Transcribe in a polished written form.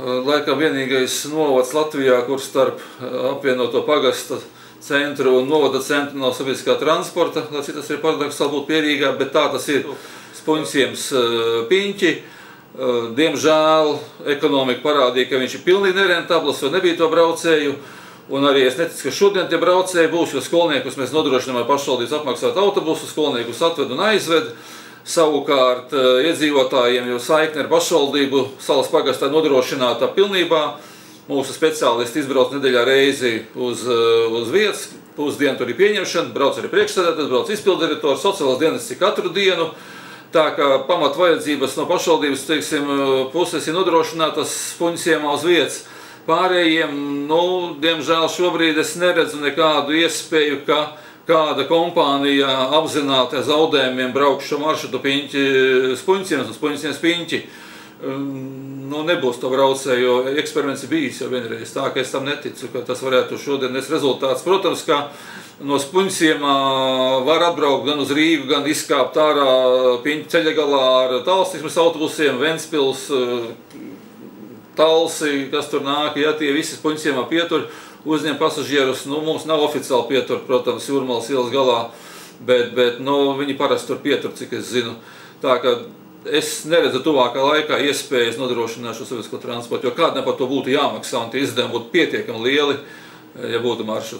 laikam vienīgais novads Latvijā, kur starp apvienoto pagasta centru un novada centru nav sabiedriskā transporta, lai cik tas ir paradoksāli būt Pierīgā, bet tā tas ir Spunciems Piņķi. Diemžēl ekonomika parādīja, ka viņš ir pilnīgi nerentabls, jo nebija to braucēju. Un arī es neticu, ka šodien tie braucēji būs, jo skolniekus mēs nodrošinām ar pašvaldības apmaksāt autobusu, skolniekus atved un aizved. Savukārt iedzīvotājiem, jo saikne ar pašvaldību Salas pagastā nodrošināta pilnībā. Mūsu speciālisti izbrauc nedēļā reizi uz vietas, pusdienu tur ir pieņemšana, brauc arī priekšsēdētājs, brauc izpildirektors, sociālās dienests ir katru dienu. Tā kā pamat vajadzības no pašvaldības, teiksim, puses ir nodrošinātas Spunciemā uz vietas. Pārējiem, diemžēl šobrīd es neredzu nekādu iespēju, ka kāda kompānija apzināti ar zaudējumiem braukšu šo maršrutu Spunciems un Spunciems Piņķi. Nebūs to braucēju, jo eksperiments ir bijis jau vienreiz, tā ka es tam neticu, ka tas varētu šodien nes rezultāts. Protams, ka no Spunciemā var atbraukt gan uz Rīgu, gan izkāpt ārā Piņķu ceļa galā ar tālstīksmes autobusiem, Ventspils, Talsi, kas tur nāk, ja tie visi Spunciemā pietur, uzņem pasažierus. Mums nav oficiāli pietur, protams, Jūrmalas ielas galā, bet viņi parasti tur pietur, cik es zinu. Tā ka es neredzu tuvākā laikā iespējas nodrošināt šo sabiedrisko transportu, jo kādam par to būtu jāmaksā un tie izdevumi būtu pietiekami lieli, ja būtu maršruts.